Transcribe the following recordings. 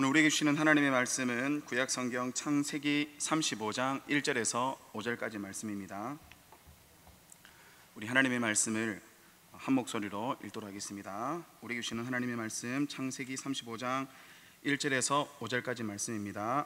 오늘 우리에게 주시는 하나님의 말씀은 구약 성경 창세기 35장 1절에서 5절까지 말씀입니다. 우리 하나님의 말씀을 한 목소리로 읽도록 하겠습니다. 우리에게 주시는 하나님의 말씀 창세기 35장 1절에서 5절까지 말씀입니다.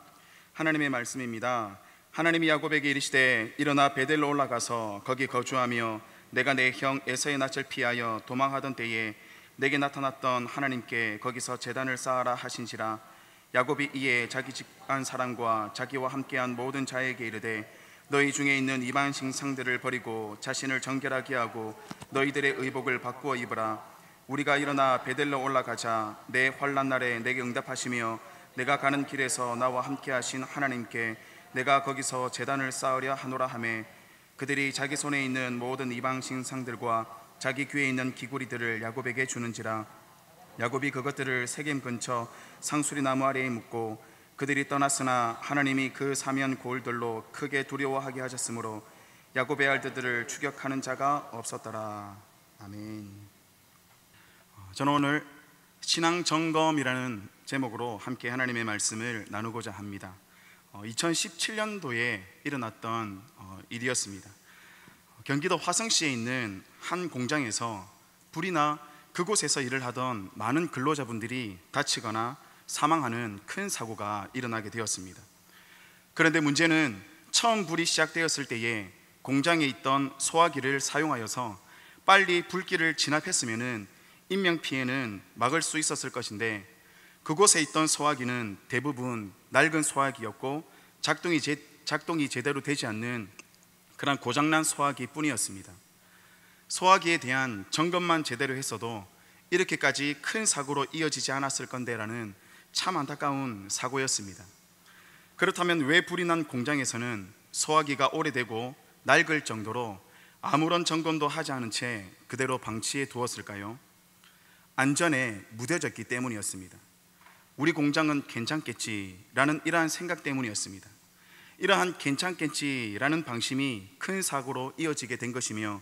하나님의 말씀입니다. 하나님이 야곱에게 이르시되 일어나 베델로 올라가서 거기 거주하며 내가 내 형 에서의 낯을 피하여 도망하던 때에 내게 나타났던 하나님께 거기서 제단을 쌓아라 하신지라. 야곱이 이에 자기 집안 사람과 자기와 함께한 모든 자에게 이르되 너희 중에 있는 이방 신상들을 버리고 자신을 정결하게 하고 너희들의 의복을 바꾸어 입으라. 우리가 일어나 베델로 올라가자. 내 환난 날에 내게 응답하시며 내가 가는 길에서 나와 함께 하신 하나님께 내가 거기서 제단을 쌓으려 하노라 하매 그들이 자기 손에 있는 모든 이방 신상들과 자기 귀에 있는 기구리들을 야곱에게 주는지라. 야곱이 그것들을 세겜 근처 상수리 나무 아래에 묻고 그들이 떠났으나 하나님이 그 사면 고을들로 크게 두려워하게 하셨으므로 야곱의 알들을 추격하는 자가 없었더라. 아멘. 저는 오늘 신앙점검이라는 제목으로 함께 하나님의 말씀을 나누고자 합니다. 2017년도에 일어났던 일이었습니다. 경기도 화성시에 있는 한 공장에서 불이 나 그곳에서 일을 하던 많은 근로자분들이 다치거나 사망하는 큰 사고가 일어나게 되었습니다. 그런데 문제는 처음 불이 시작되었을 때에 공장에 있던 소화기를 사용하여서 빨리 불길을 진압했으면 인명피해는 막을 수 있었을 것인데 그곳에 있던 소화기는 대부분 낡은 소화기였고 작동이 제대로 되지 않는 그런 고장난 소화기 뿐이었습니다. 소화기에 대한 점검만 제대로 했어도 이렇게까지 큰 사고로 이어지지 않았을 건데라는 참 안타까운 사고였습니다. 그렇다면 왜 불이 난 공장에서는 소화기가 오래되고 낡을 정도로 아무런 점검도 하지 않은 채 그대로 방치해 두었을까요? 안전에 무뎌졌기 때문이었습니다. 우리 공장은 괜찮겠지라는 이러한 생각 때문이었습니다. 이러한 괜찮겠지라는 방심이 큰 사고로 이어지게 된 것이며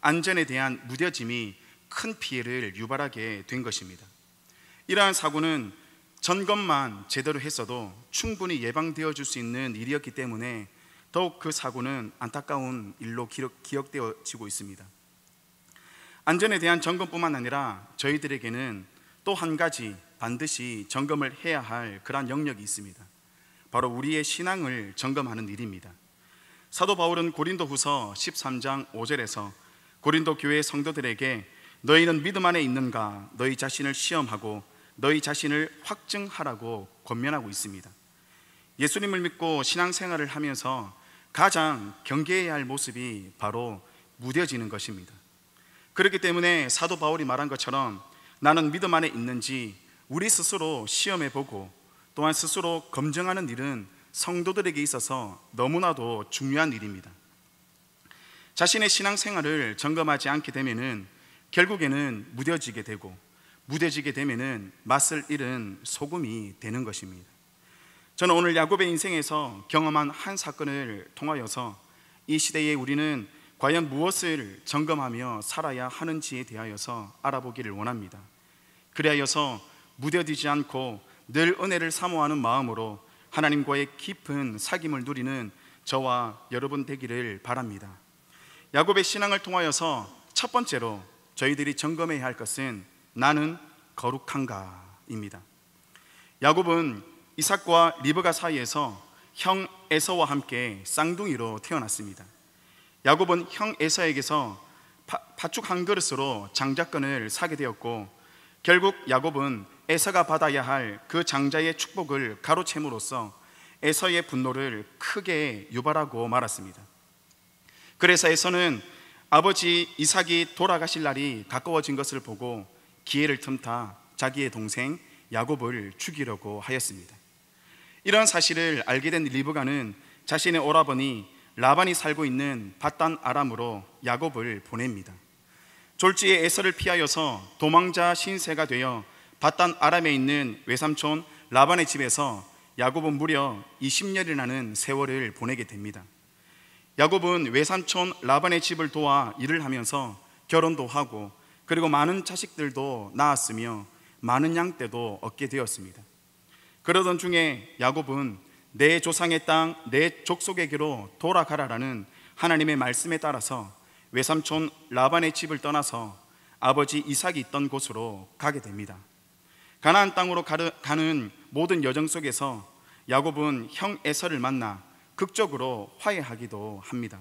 안전에 대한 무뎌짐이 큰 피해를 유발하게 된 것입니다. 이러한 사고는 점검만 제대로 했어도 충분히 예방되어 줄 수 있는 일이었기 때문에 더욱 그 사고는 안타까운 일로 기억되어지고 있습니다. 안전에 대한 점검뿐만 아니라 저희들에게는 또 한 가지 반드시 점검을 해야 할 그러한 영역이 있습니다. 바로 우리의 신앙을 점검하는 일입니다. 사도 바울은 고린도후서 13장 5절에서 고린도 교회 성도들에게 너희는 믿음 안에 있는가 너희 자신을 시험하고 너희 자신을 확증하라고 권면하고 있습니다. 예수님을 믿고 신앙생활을 하면서 가장 경계해야 할 모습이 바로 무뎌지는 것입니다. 그렇기 때문에 사도 바울이 말한 것처럼 나는 믿음 안에 있는지 우리 스스로 시험해보고 또한 스스로 검증하는 일은 성도들에게 있어서 너무나도 중요한 일입니다. 자신의 신앙생활을 점검하지 않게 되면은 결국에는 무뎌지게 되고 무뎌지게 되면은 맛을 잃은 소금이 되는 것입니다. 저는 오늘 야곱의 인생에서 경험한 한 사건을 통하여서 이 시대에 우리는 과연 무엇을 점검하며 살아야 하는지에 대하여서 알아보기를 원합니다. 그리하여서 무뎌지지 않고 늘 은혜를 사모하는 마음으로 하나님과의 깊은 사귐을 누리는 저와 여러분 되기를 바랍니다. 야곱의 신앙을 통하여서 첫 번째로 저희들이 점검해야 할 것은 나는 거룩한가입니다. 야곱은 이삭과 리브가 사이에서 형 에서와 함께 쌍둥이로 태어났습니다. 야곱은 형 에서에게서 팥죽 한 그릇으로 장자권을 사게 되었고 결국 야곱은 에서가 받아야 할 그 장자의 축복을 가로챈으로써 에서의 분노를 크게 유발하고 말았습니다. 그래서 에서는 아버지 이삭이 돌아가실 날이 가까워진 것을 보고 기회를 틈타 자기의 동생 야곱을 죽이려고 하였습니다. 이런 사실을 알게 된 리브가는 자신의 오라버니 라반이 살고 있는 밧단 아람으로 야곱을 보냅니다. 졸지에 에서를 피하여서 도망자 신세가 되어 밧단 아람에 있는 외삼촌 라반의 집에서 야곱은 무려 20년이라는 세월을 보내게 됩니다. 야곱은 외삼촌 라반의 집을 도와 일을 하면서 결혼도 하고 그리고 많은 자식들도 낳았으며 많은 양떼도 얻게 되었습니다. 그러던 중에 야곱은 내 조상의 땅, 내 족속에게로 돌아가라라는 하나님의 말씀에 따라서 외삼촌 라반의 집을 떠나서 아버지 이삭이 있던 곳으로 가게 됩니다. 가나안 땅으로 가는 모든 여정 속에서 야곱은 형 에서를 만나 극적으로 화해하기도 합니다.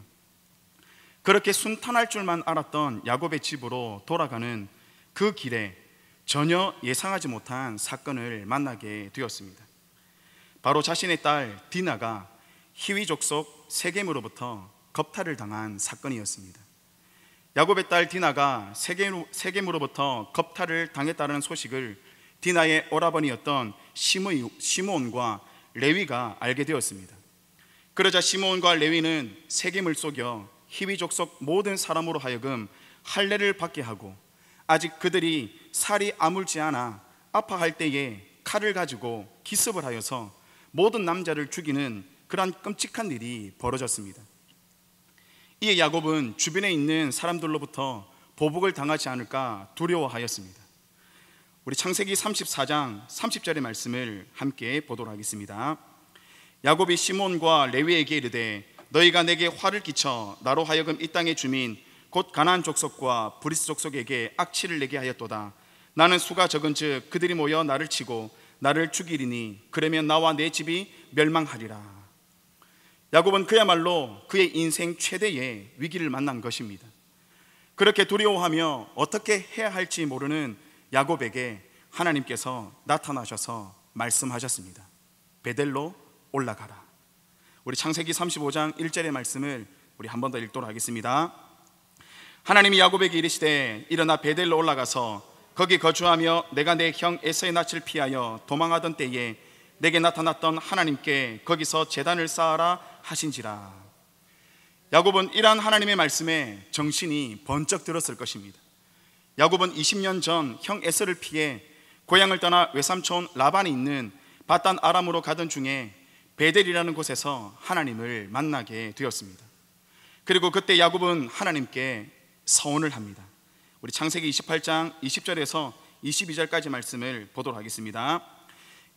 그렇게 순탄할 줄만 알았던 야곱의 집으로 돌아가는 그 길에 전혀 예상하지 못한 사건을 만나게 되었습니다. 바로 자신의 딸 디나가 히위 족속 세겜으로부터 겁탈을 당한 사건이었습니다. 야곱의 딸 디나가 세겜으로부터 겁탈을 당했다는 소식을 디나의 오라버니였던 시므온과 레위가 알게 되었습니다. 그러자 시므온과 레위는 세겜을 속여 히위 족속 모든 사람으로 하여금 할례를 받게 하고, 아직 그들이 살이 아물지 않아 아파할 때에 칼을 가지고 기습을 하여서 모든 남자를 죽이는 그러한 끔찍한 일이 벌어졌습니다. 이에 야곱은 주변에 있는 사람들로부터 보복을 당하지 않을까 두려워하였습니다. 우리 창세기 34장 30절의 말씀을 함께 보도록 하겠습니다. 야곱이 시몬과 레위에게 이르되 너희가 내게 화를 끼쳐 나로 하여금 이 땅의 주민 곧 가나안 족속과 브리스 족속에게 악취를 내게 하였도다. 나는 수가 적은즉 그들이 모여 나를 치고 나를 죽이리니 그러면 나와 내 집이 멸망하리라. 야곱은 그야말로 그의 인생 최대의 위기를 만난 것입니다. 그렇게 두려워하며 어떻게 해야 할지 모르는 야곱에게 하나님께서 나타나셔서 말씀하셨습니다. 베델로 올라가라. 우리 창세기 35장 1절의 말씀을 우리 한 번 더 읽도록 하겠습니다. 하나님이 야곱에게 이르시되 일어나 베델로 올라가서 거기 거주하며 내가 내 형 에서의 낯을 피하여 도망하던 때에 내게 나타났던 하나님께 거기서 제단을 쌓아라 하신지라. 야곱은 이러한 하나님의 말씀에 정신이 번쩍 들었을 것입니다. 야곱은 20년 전 형 에서를 피해 고향을 떠나 외삼촌 라반이 있는 바단 아람으로 가던 중에 베델이라는 곳에서 하나님을 만나게 되었습니다. 그리고 그때 야곱은 하나님께 서원을 합니다. 우리 창세기 28장 20절에서 22절까지 말씀을 보도록 하겠습니다.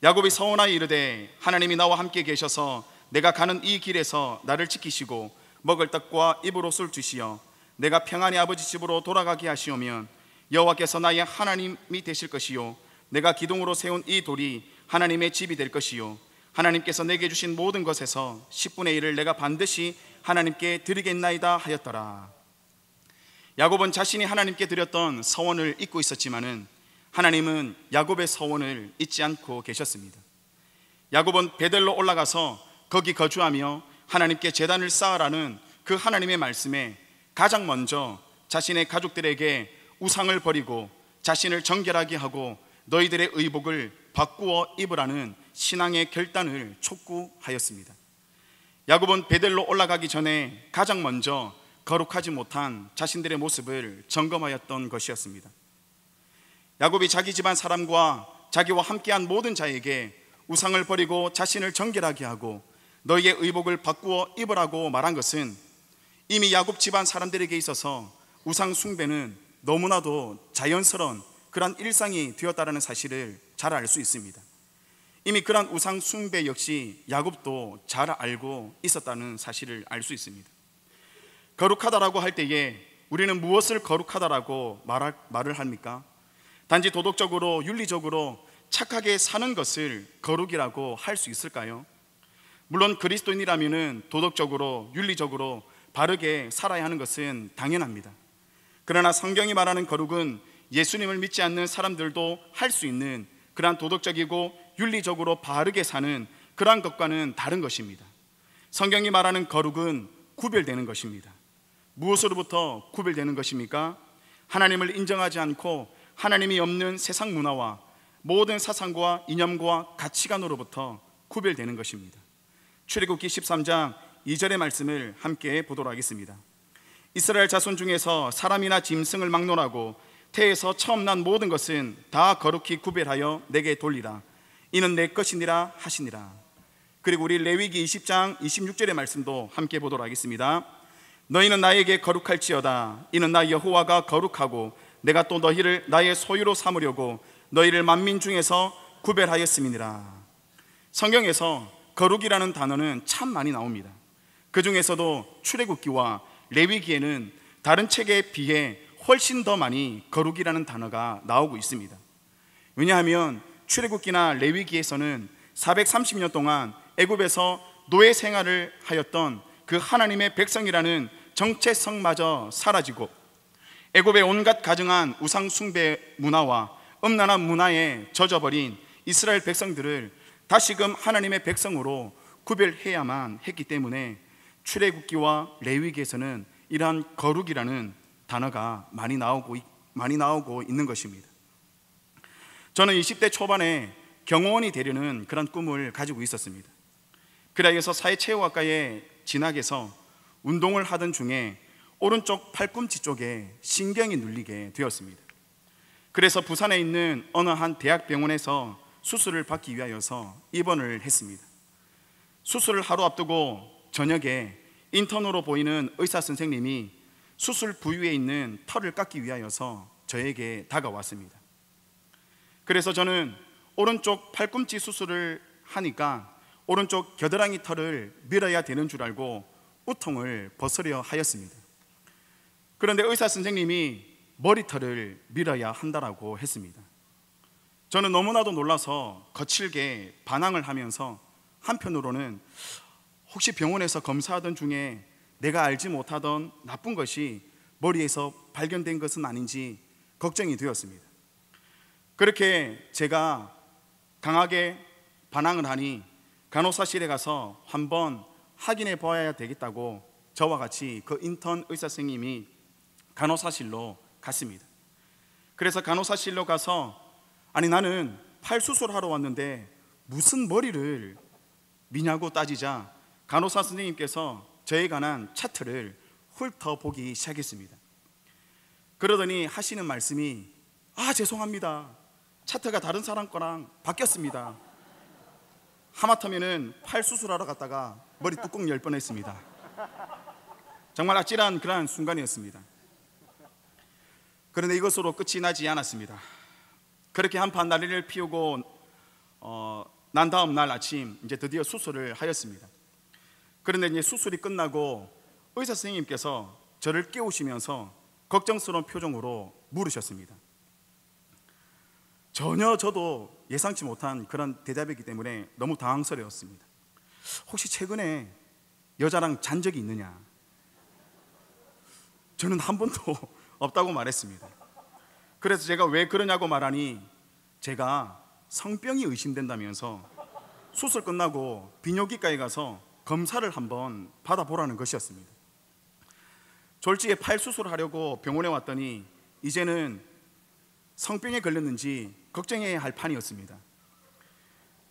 야곱이 서원하여 이르되 하나님이 나와 함께 계셔서 내가 가는 이 길에서 나를 지키시고 먹을 떡과 입을 옷을 주시어 내가 평안히 아버지 집으로 돌아가게 하시오면 여호와께서 나의 하나님이 되실 것이요 내가 기둥으로 세운 이 돌이 하나님의 집이 될 것이요 하나님께서 내게 주신 모든 것에서 10분의 1을 내가 반드시 하나님께 드리겠나이다 하였더라. 야곱은 자신이 하나님께 드렸던 서원을 잊고 있었지만은 하나님은 야곱의 서원을 잊지 않고 계셨습니다. 야곱은 베델로 올라가서 거기 거주하며 하나님께 제단을 쌓으라는 그 하나님의 말씀에 가장 먼저 자신의 가족들에게 우상을 버리고 자신을 정결하게 하고 너희들의 의복을 바꾸어 입으라는 신앙의 결단을 촉구하였습니다. 야곱은 베델로 올라가기 전에 가장 먼저 거룩하지 못한 자신들의 모습을 점검하였던 것이었습니다. 야곱이 자기 집안 사람과 자기와 함께한 모든 자에게 우상을 버리고 자신을 정결하게 하고 너희의 의복을 바꾸어 입으라고 말한 것은 이미 야곱 집안 사람들에게 있어서 우상 숭배는 너무나도 자연스러운 그런 일상이 되었다는 사실을 잘 알 수 있습니다. 이미 그런 우상 숭배 역시 야곱도 잘 알고 있었다는 사실을 알 수 있습니다. 거룩하다라고 할 때에 우리는 무엇을 거룩하다라고 말을 합니까? 단지 도덕적으로 윤리적으로 착하게 사는 것을 거룩이라고 할 수 있을까요? 물론 그리스도인이라면 도덕적으로 윤리적으로 바르게 살아야 하는 것은 당연합니다. 그러나 성경이 말하는 거룩은 예수님을 믿지 않는 사람들도 할 수 있는 그러한 도덕적이고 윤리적으로 바르게 사는 그러한 것과는 다른 것입니다. 성경이 말하는 거룩은 구별되는 것입니다. 무엇으로부터 구별되는 것입니까? 하나님을 인정하지 않고 하나님이 없는 세상 문화와 모든 사상과 이념과 가치관으로부터 구별되는 것입니다. 출애굽기 13장 2절의 말씀을 함께 보도록 하겠습니다. 이스라엘 자손 중에서 사람이나 짐승을 막론하고 태에서 처음 난 모든 것은 다 거룩히 구별하여 내게 돌리라. 이는 내 것이니라 하시니라. 그리고 우리 레위기 20장 26절의 말씀도 함께 보도록 하겠습니다. 너희는 나에게 거룩할지어다. 이는 나 여호와가 거룩하고 내가 또 너희를 나의 소유로 삼으려고 너희를 만민 중에서 구별하였음이니라. 성경에서 거룩이라는 단어는 참 많이 나옵니다. 그 중에서도 출애굽기와 레위기에는 다른 책에 비해 훨씬 더 많이 거룩이라는 단어가 나오고 있습니다. 왜냐하면 출애굽기나 레위기에서는 430년 동안 애굽에서 노예 생활을 하였던 그 하나님의 백성이라는 정체성마저 사라지고 애굽의 온갖 가증한 우상 숭배 문화와 음란한 문화에 젖어버린 이스라엘 백성들을 다시금 하나님의 백성으로 구별해야만 했기 때문에 출애굽기와 레위기에서는 이러한 거룩이라는 단어가 많이 나오고 있는 것입니다. 저는 20대 초반에 경호원이 되려는 그런 꿈을 가지고 있었습니다. 그래서 사회체육학과에 진학해서 운동을 하던 중에 오른쪽 팔꿈치 쪽에 신경이 눌리게 되었습니다. 그래서 부산에 있는 어느 한 대학병원에서 수술을 받기 위하여서 입원을 했습니다. 수술을 하루 앞두고 저녁에 인턴으로 보이는 의사 선생님이 수술 부위에 있는 털을 깎기 위하여서 저에게 다가왔습니다. 그래서 저는 오른쪽 팔꿈치 수술을 하니까 오른쪽 겨드랑이 털을 밀어야 되는 줄 알고 우통을 벗으려 하였습니다. 그런데 의사 선생님이 머리털을 밀어야 한다라고 했습니다. 저는 너무나도 놀라서 거칠게 반항을 하면서 한편으로는 혹시 병원에서 검사하던 중에 내가 알지 못하던 나쁜 것이 머리에서 발견된 것은 아닌지 걱정이 되었습니다. 그렇게 제가 강하게 반항을 하니 간호사실에 가서 한번 확인해 보아야 되겠다고 저와 같이 그 인턴 의사 선생님이 간호사실로 갔습니다. 그래서 간호사실로 가서 아니 나는 팔 수술하러 왔는데 무슨 머리를 미냐고 따지자 간호사 선생님께서 저에 관한 차트를 훑어보기 시작했습니다. 그러더니 하시는 말씀이 죄송합니다. 차트가 다른 사람 거랑 바뀌었습니다. 하마터면은 팔 수술하러 갔다가 머리 뚜껑 열 뻔했습니다. 정말 아찔한 그러한 순간이었습니다. 그런데 이것으로 끝이 나지 않았습니다. 그렇게 한판 난리를 피우고 난 다음 날 아침 이제 드디어 수술을 하였습니다. 그런데 이제 수술이 끝나고 의사 선생님께서 저를 깨우시면서 걱정스러운 표정으로 물으셨습니다. 전혀 저도 예상치 못한 그런 대답이기 때문에 너무 당황스러웠습니다. 혹시 최근에 여자랑 잔 적이 있느냐? 저는 한 번도 없다고 말했습니다. 그래서 제가 왜 그러냐고 말하니 제가 성병이 의심된다면서 수술 끝나고 비뇨기과에 가서 검사를 한번 받아보라는 것이었습니다. 졸지에 팔 수술하려고 병원에 왔더니 이제는 성병에 걸렸는지 걱정해야 할 판이었습니다.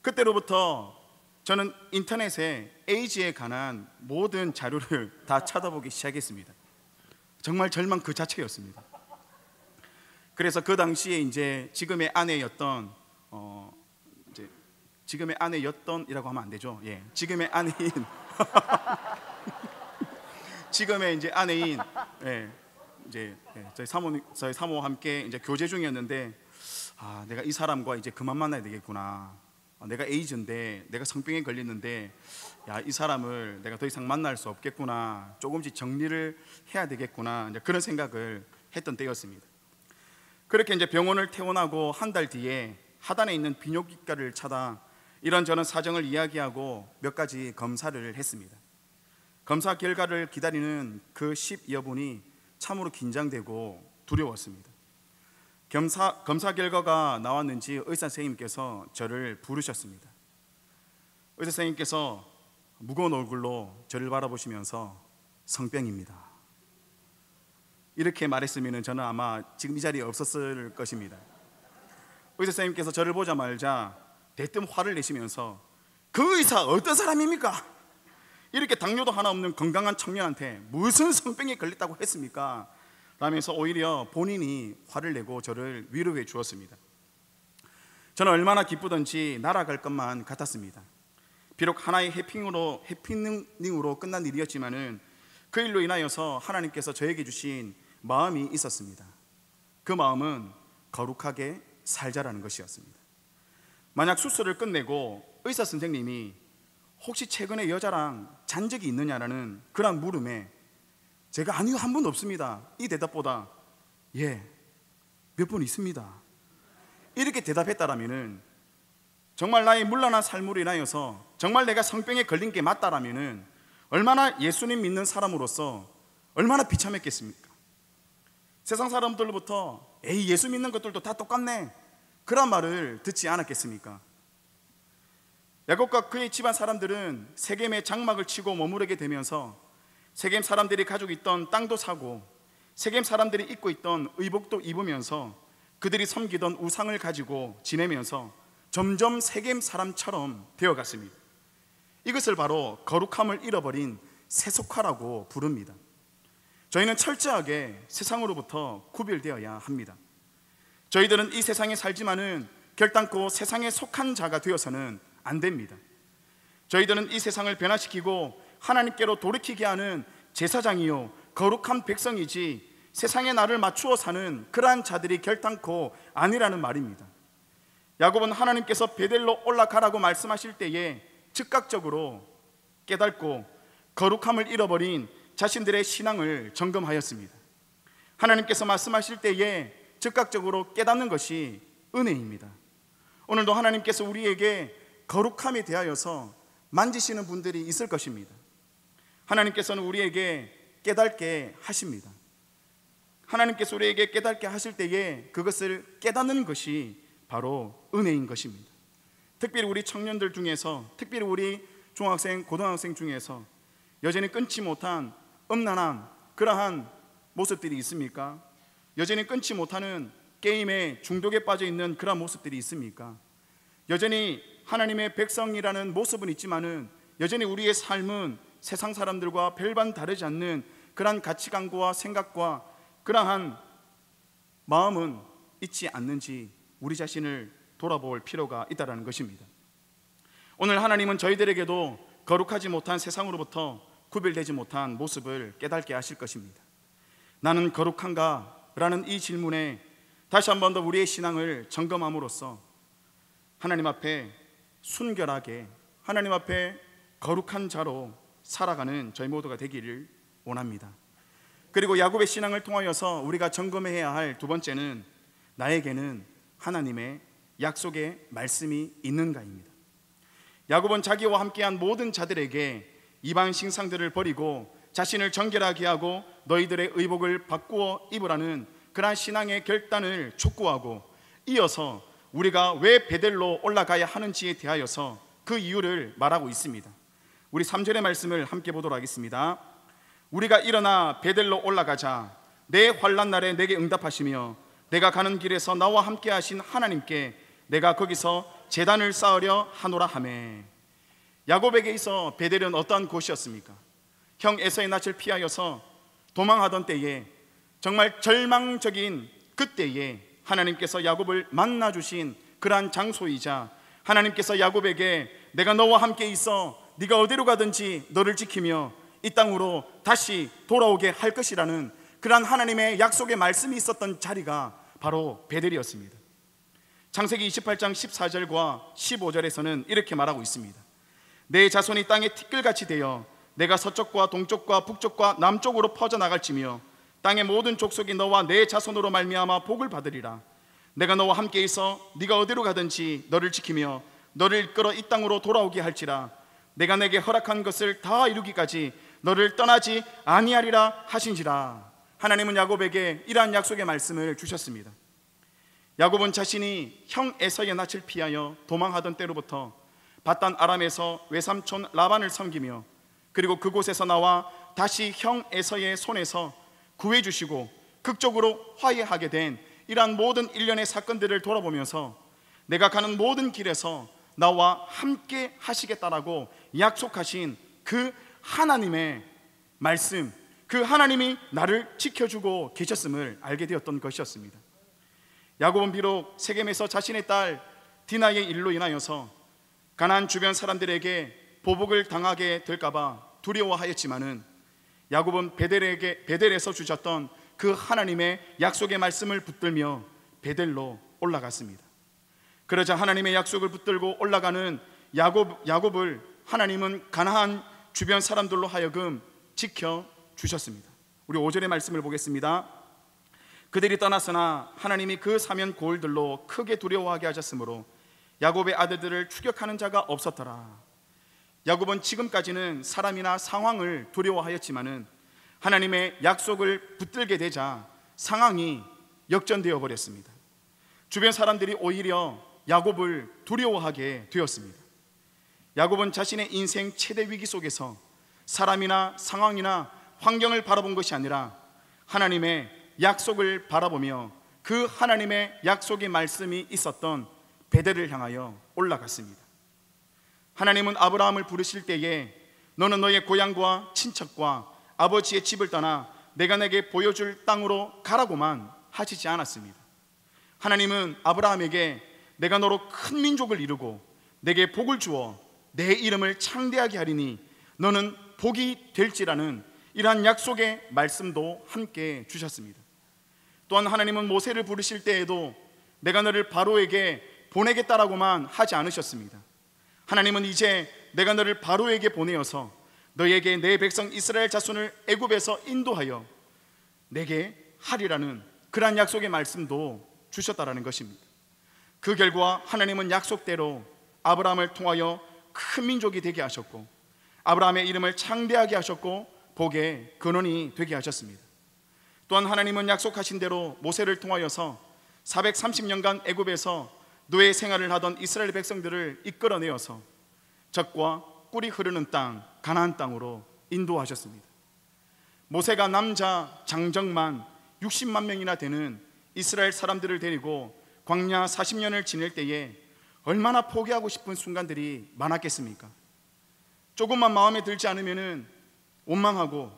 그때로부터 저는 인터넷에 에이즈에 관한 모든 자료를 다 찾아보기 시작했습니다. 정말 절망 그 자체였습니다. 그래서 그 당시에 이제 지금의 아내였던 이제 지금의 아내였던이라고 하면 안 되죠. 예, 지금의 아내인 지금의 이제 아내인 이제 저희 사모와 함께 이제 교제 중이었는데 내가 이 사람과 이제 그만 만나야 되겠구나. 내가 에이즈인데 내가 성병에 걸렸는데 이 사람을 내가 더 이상 만날 수 없겠구나. 조금씩 정리를 해야 되겠구나. 이제 그런 생각을 했던 때였습니다. 그렇게 이제 병원을 퇴원하고 한 달 뒤에 하단에 있는 비뇨기과를 찾아 이런저런 사정을 이야기하고 몇 가지 검사를 했습니다. 검사 결과를 기다리는 그 10여 분이 참으로 긴장되고 두려웠습니다. 검사 결과가 나왔는지 의사 선생님께서 저를 부르셨습니다. 의사 선생님께서 무거운 얼굴로 저를 바라보시면서 성병입니다. 이렇게 말했으면 저는 아마 지금 이 자리에 없었을 것입니다. 의사 선생님께서 저를 보자마자 대뜸 화를 내시면서 그 의사 어떤 사람입니까? 이렇게 당뇨도 하나 없는 건강한 청년한테 무슨 성병에 걸렸다고 했습니까? 라면서 오히려 본인이 화를 내고 저를 위로해 주었습니다. 저는 얼마나 기쁘던지 날아갈 것만 같았습니다. 비록 하나의 해피닝으로 끝난 일이었지만은 그 일로 인하여서 하나님께서 저에게 주신 마음이 있었습니다. 그 마음은 거룩하게 살자라는 것이었습니다. 만약 수술을 끝내고 의사 선생님이 혹시 최근에 여자랑 잔 적이 있느냐라는 그런 물음에 제가 아니요, 한 번도 없습니다, 이 대답보다 예, 몇 번 있습니다, 이렇게 대답했다라면은, 정말 나의 문란한 삶으로 인하여서 정말 내가 성병에 걸린 게 맞다라면은 얼마나 예수님 믿는 사람으로서 얼마나 비참했겠습니까? 세상 사람들로부터 에이, 예수 믿는 것들도 다 똑같네, 그런 말을 듣지 않았겠습니까? 야곱과 그의 집안 사람들은 세겜에 장막을 치고 머무르게 되면서 세겜 사람들이 가지고 있던 땅도 사고 세겜 사람들이 입고 있던 의복도 입으면서 그들이 섬기던 우상을 가지고 지내면서 점점 세겜 사람처럼 되어갔습니다. 이것을 바로 거룩함을 잃어버린 세속화라고 부릅니다. 저희는 철저하게 세상으로부터 구별되어야 합니다. 저희들은 이 세상에 살지만은 결단코 세상에 속한 자가 되어서는 안 됩니다. 저희들은 이 세상을 변화시키고 하나님께로 돌이키게 하는 제사장이요 거룩한 백성이지 세상에 나를 맞추어 사는 그러한 자들이 결단코 아니라는 말입니다. 야곱은 하나님께서 베델로 올라가라고 말씀하실 때에 즉각적으로 깨닫고 거룩함을 잃어버린 자신들의 신앙을 점검하였습니다. 하나님께서 말씀하실 때에 즉각적으로 깨닫는 것이 은혜입니다. 오늘도 하나님께서 우리에게 거룩함에 대하여서 만지시는 분들이 있을 것입니다. 하나님께서는 우리에게 깨닫게 하십니다. 하나님께서 우리에게 깨닫게 하실 때에 그것을 깨닫는 것이 바로 은혜인 것입니다. 특별히 우리 청년들 중에서, 특별히 우리 중학생, 고등학생 중에서 여전히 끊지 못한 음란한 그러한 모습들이 있습니까? 여전히 끊지 못하는 게임에 중독에 빠져 있는 그러한 모습들이 있습니까? 여전히 하나님의 백성이라는 모습은 있지만은 여전히 우리의 삶은 세상 사람들과 별반 다르지 않는 그러한 가치관과 생각과 그러한 마음은 있지 않는지 우리 자신을 돌아볼 필요가 있다는 것입니다. 오늘 하나님은 저희들에게도 거룩하지 못한 세상으로부터 구별되지 못한 모습을 깨닫게 하실 것입니다. 나는 거룩한가? 라는 이 질문에 다시 한 번 더 우리의 신앙을 점검함으로써 하나님 앞에 순결하게, 하나님 앞에 거룩한 자로 살아가는 저희 모두가 되기를 원합니다. 그리고 야곱의 신앙을 통하여서 우리가 점검해야 할 두 번째는 나에게는 하나님의 약속의 말씀이 있는가입니다. 야곱은 자기와 함께한 모든 자들에게 이방 신상들을 버리고 자신을 정결하게 하고 너희들의 의복을 바꾸어 입으라는 그러한 신앙의 결단을 촉구하고, 이어서 우리가 왜 베델로 올라가야 하는지에 대하여서 그 이유를 말하고 있습니다. 우리 3절의 말씀을 함께 보도록 하겠습니다. 우리가 일어나 베델로 올라가자. 내 환난 날에 내게 응답하시며 내가 가는 길에서 나와 함께 하신 하나님께 내가 거기서 제단을 쌓으려 하노라 하매. 야곱에게 있어 베델은 어떠한 곳이었습니까? 형 에서의 낯을 피하여서 도망하던 때에, 정말 절망적인 그때에 하나님께서 야곱을 만나주신 그러한 장소이자, 하나님께서 야곱에게 내가 너와 함께 있어 네가 어디로 가든지 너를 지키며 이 땅으로 다시 돌아오게 할 것이라는 그러한 하나님의 약속의 말씀이 있었던 자리가 바로 베델이었습니다. 창세기 28장 14절과 15절에서는 이렇게 말하고 있습니다. 내 자손이 땅에 티끌같이 되어 내가 서쪽과 동쪽과 북쪽과 남쪽으로 퍼져나갈지며 땅의 모든 족속이 너와 내 자손으로 말미암아 복을 받으리라. 내가 너와 함께 있어 네가 어디로 가든지 너를 지키며 너를 이끌어 이 땅으로 돌아오게 할지라. 내가 내게 허락한 것을 다 이루기까지 너를 떠나지 아니하리라 하신지라. 하나님은 야곱에게 이러한 약속의 말씀을 주셨습니다. 야곱은 자신이 형 에서의 낯을 피하여 도망하던 때로부터 밧단 아람에서 외삼촌 라반을 섬기며, 그리고 그곳에서 나와 다시 형 에서의 손에서 구해주시고 극적으로 화해하게 된 이러한 모든 일련의 사건들을 돌아보면서 내가 가는 모든 길에서 나와 함께 하시겠다라고 약속하신 그 하나님의 말씀, 그 하나님이 나를 지켜주고 계셨음을 알게 되었던 것이었습니다. 야곱은 비록 세겜에서 자신의 딸 디나의 일로 인하여서 가나안 주변 사람들에게 보복을 당하게 될까봐 두려워하였지만은, 야곱은 베델에서 주셨던 그 하나님의 약속의 말씀을 붙들며 베델로 올라갔습니다. 그러자 하나님의 약속을 붙들고 올라가는 야곱을 하나님은 가나안 주변 사람들로 하여금 지켜 주셨습니다. 우리 5절의 말씀을 보겠습니다. 그들이 떠났으나 하나님이 그 사면 고을들로 크게 두려워하게 하셨으므로 야곱의 아들들을 추격하는 자가 없었더라. 야곱은 지금까지는 사람이나 상황을 두려워하였지만은 하나님의 약속을 붙들게 되자 상황이 역전되어 버렸습니다. 주변 사람들이 오히려 야곱을 두려워하게 되었습니다. 야곱은 자신의 인생 최대 위기 속에서 사람이나 상황이나 환경을 바라본 것이 아니라 하나님의 약속을 바라보며 그 하나님의 약속의 말씀이 있었던 베델을 향하여 올라갔습니다. 하나님은 아브라함을 부르실 때에 너는 너의 고향과 친척과 아버지의 집을 떠나 내가 내게 보여줄 땅으로 가라고만 하시지 않았습니다. 하나님은 아브라함에게 내가 너로 큰 민족을 이루고 내게 복을 주어 내 이름을 창대하게 하리니 너는 복이 될지라는 이러한 약속의 말씀도 함께 주셨습니다. 또한 하나님은 모세를 부르실 때에도 내가 너를 바로에게 보내겠다라고만 하지 않으셨습니다. 하나님은 이제 내가 너를 바로에게 보내어서 너에게 내 백성 이스라엘 자손을 애굽에서 인도하여 내게 하리라는 그러한 약속의 말씀도 주셨다라는 것입니다. 그 결과 하나님은 약속대로 아브라함을 통하여 큰 민족이 되게 하셨고 아브라함의 이름을 창대하게 하셨고 복의 근원이 되게 하셨습니다. 또한 하나님은 약속하신 대로 모세를 통하여서 430년간 애굽에서 노예 생활을 하던 이스라엘 백성들을 이끌어내어서 젖과 꿀이 흐르는 땅 가나안 땅으로 인도하셨습니다. 모세가 남자 장정만 60만 명이나 되는 이스라엘 사람들을 데리고 광야 40년을 지낼 때에 얼마나 포기하고 싶은 순간들이 많았겠습니까? 조금만 마음에 들지 않으면 원망하고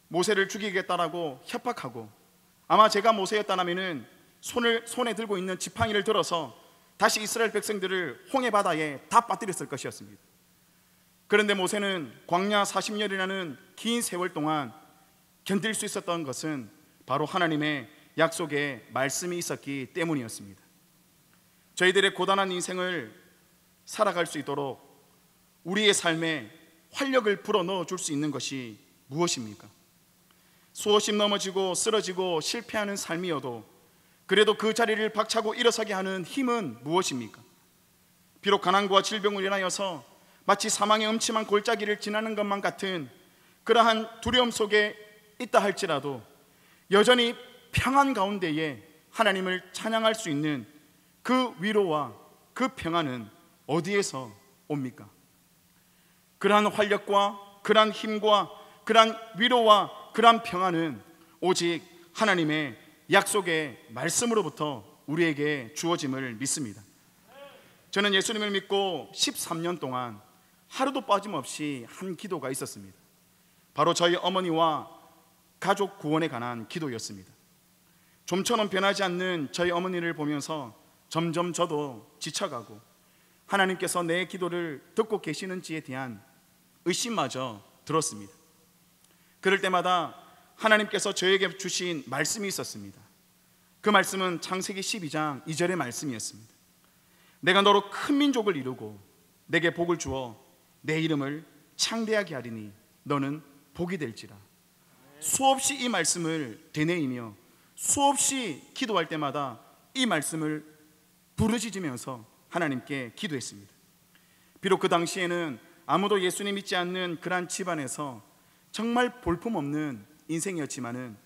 모세를 죽이겠다라고 협박하고 아마 제가 모세였다면 손에 들고 있는 지팡이를 들어서 다시 이스라엘 백성들을 홍해 바다에 다 빠뜨렸을 것이었습니다. 그런데 모세는 광야 40년이라는 긴 세월 동안 견딜 수 있었던 것은 바로 하나님의 약속의 말씀이 있었기 때문이었습니다. 저희들의 고단한 인생을 살아갈 수 있도록 우리의 삶에 활력을 불어넣어 줄 수 있는 것이 무엇입니까? 수없이 넘어지고 쓰러지고 실패하는 삶이어도 그래도 그 자리를 박차고 일어서게 하는 힘은 무엇입니까? 비록 가난과 질병을 인하여서 마치 사망의 음침한 골짜기를 지나는 것만 같은 그러한 두려움 속에 있다 할지라도 여전히 평안 가운데에 하나님을 찬양할 수 있는 그 위로와 그 평안은 어디에서 옵니까? 그러한 활력과 그러한 힘과 그러한 위로와 그러한 평안은 오직 하나님의 약속의 말씀으로부터 우리에게 주어짐을 믿습니다. 저는 예수님을 믿고 13년 동안 하루도 빠짐없이 한 기도가 있었습니다. 바로 저희 어머니와 가족 구원에 관한 기도였습니다. 좀처럼 변하지 않는 저희 어머니를 보면서 점점 저도 지쳐가고 하나님께서 내 기도를 듣고 계시는지에 대한 의심마저 들었습니다. 그럴 때마다 하나님께서 저에게 주신 말씀이 있었습니다. 그 말씀은 창세기 12장 2절의 말씀이었습니다. 내가 너로 큰 민족을 이루고 내게 복을 주어 내 이름을 창대하게 하리니 너는 복이 될지라. 수없이 이 말씀을 되뇌이며 수없이 기도할 때마다 이 말씀을 부르짖으면서 하나님께 기도했습니다. 비록 그 당시에는 아무도 예수님 믿지 않는 그러한 집안에서 정말 볼품없는 인생이었지만은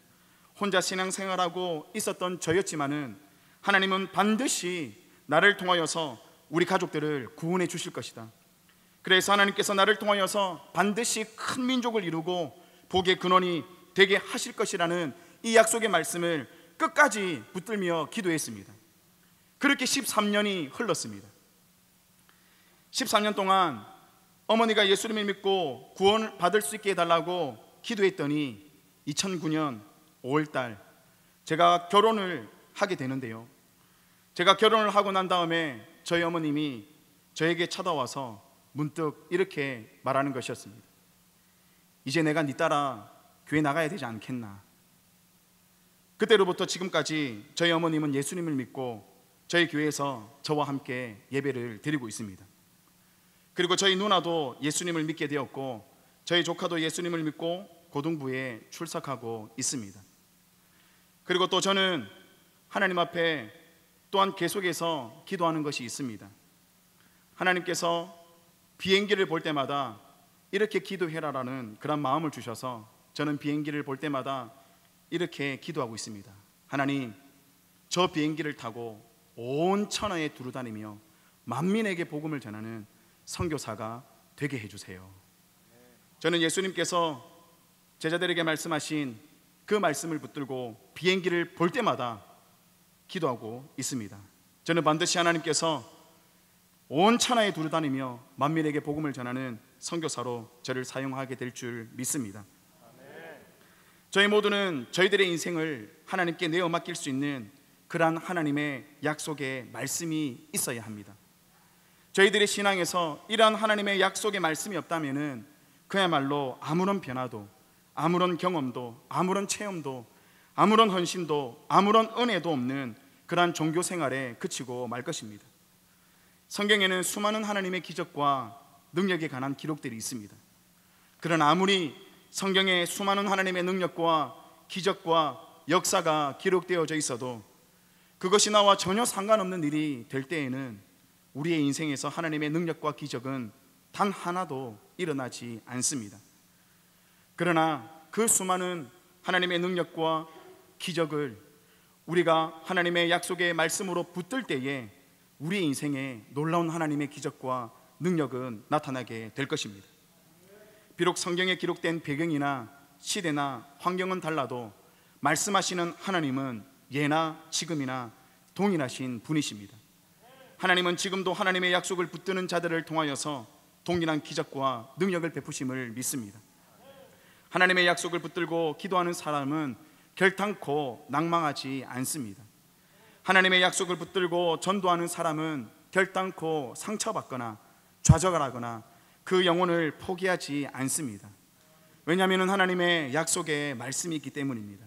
혼자 신앙생활하고 있었던 저였지만은 하나님은 반드시 나를 통하여서 우리 가족들을 구원해 주실 것이다. 그래서 하나님께서 나를 통하여서 반드시 큰 민족을 이루고 복의 근원이 되게 하실 것이라는 이 약속의 말씀을 끝까지 붙들며 기도했습니다. 그렇게 13년이 흘렀습니다. 13년 동안 어머니가 예수님을 믿고 구원을 받을 수 있게 해달라고 기도했더니 2009년 5월달 제가 결혼을 하게 되는데요, 제가 결혼을 하고 난 다음에 저희 어머님이 저에게 찾아와서 문득 이렇게 말하는 것이었습니다. 이제 내가 네 따라 교회 나가야 되지 않겠나. 그때로부터 지금까지 저희 어머님은 예수님을 믿고 저희 교회에서 저와 함께 예배를 드리고 있습니다. 그리고 저희 누나도 예수님을 믿게 되었고 저희 조카도 예수님을 믿고 고등부에 출석하고 있습니다. 그리고 또 저는 하나님 앞에 또한 계속해서 기도하는 것이 있습니다. 하나님께서 비행기를 볼 때마다 이렇게 기도해라라는 그런 마음을 주셔서 저는 비행기를 볼 때마다 이렇게 기도하고 있습니다. 하나님, 저 비행기를 타고 온 천하에 두루다니며 만민에게 복음을 전하는 선교사가 되게 해주세요. 저는 예수님께서 제자들에게 말씀하신 그 말씀을 붙들고 비행기를 볼 때마다 기도하고 있습니다. 저는 반드시 하나님께서 온 천하에 두루다니며 만민에게 복음을 전하는 선교사로 저를 사용하게 될 줄 믿습니다. 저희 모두는 저희들의 인생을 하나님께 내어 맡길 수 있는 그러한 하나님의 약속의 말씀이 있어야 합니다. 저희들의 신앙에서 이러한 하나님의 약속의 말씀이 없다면 그야말로 아무런 변화도, 아무런 경험도, 아무런 체험도, 아무런 헌신도, 아무런 은혜도 없는 그러한 종교 생활에 그치고 말 것입니다. 성경에는 수많은 하나님의 기적과 능력에 관한 기록들이 있습니다. 그러나 아무리 성경에 수많은 하나님의 능력과 기적과 역사가 기록되어져 있어도 그것이 나와 전혀 상관없는 일이 될 때에는 우리의 인생에서 하나님의 능력과 기적은 단 하나도 일어나지 않습니다. 그러나 그 수많은 하나님의 능력과 기적을 우리가 하나님의 약속의 말씀으로 붙들 때에 우리의 인생에 놀라운 하나님의 기적과 능력은 나타나게 될 것입니다. 비록 성경에 기록된 배경이나 시대나 환경은 달라도 말씀하시는 하나님은 예나 지금이나 동일하신 분이십니다. 하나님은 지금도 하나님의 약속을 붙드는 자들을 통하여서 동일한 기적과 능력을 베푸심을 믿습니다. 하나님의 약속을 붙들고 기도하는 사람은 결단코 낭망하지 않습니다. 하나님의 약속을 붙들고 전도하는 사람은 결단코 상처받거나 좌절하거나 그 영혼을 포기하지 않습니다. 왜냐하면 하나님의 약속에 말씀이 있기 때문입니다.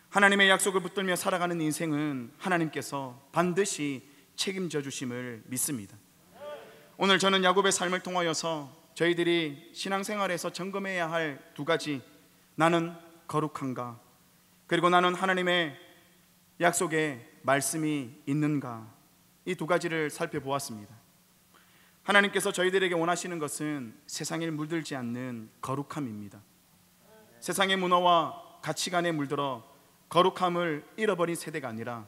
하나님의 약속을 붙들며 살아가는 인생은 하나님께서 반드시 책임져 주심을 믿습니다. 오늘 저는 야곱의 삶을 통하여서 저희들이 신앙생활에서 점검해야 할 두 가지, 나는 거룩한가, 그리고 나는 하나님의 약속에 말씀이 있는가, 이 두 가지를 살펴보았습니다. 하나님께서 저희들에게 원하시는 것은 세상에 물들지 않는 거룩함입니다. 세상의 문화와 가치관에 물들어 거룩함을 잃어버린 세대가 아니라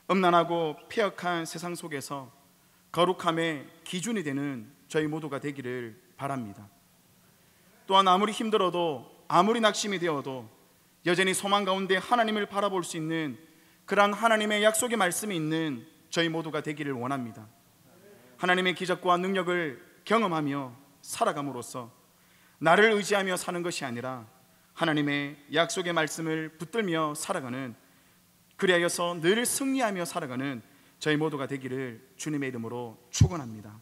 음란하고 폐역한 세상 속에서 거룩함의 기준이 되는 저희 모두가 되기를 바랍니다. 또한 아무리 힘들어도, 아무리 낙심이 되어도 여전히 소망 가운데 하나님을 바라볼 수 있는 그러한 하나님의 약속의 말씀이 있는 저희 모두가 되기를 원합니다. 하나님의 기적과 능력을 경험하며 살아감으로써 나를 의지하며 사는 것이 아니라 하나님의 약속의 말씀을 붙들며 살아가는, 그리하여서 늘 승리하며 살아가는 저희 모두가 되기를 주님의 이름으로 축원합니다.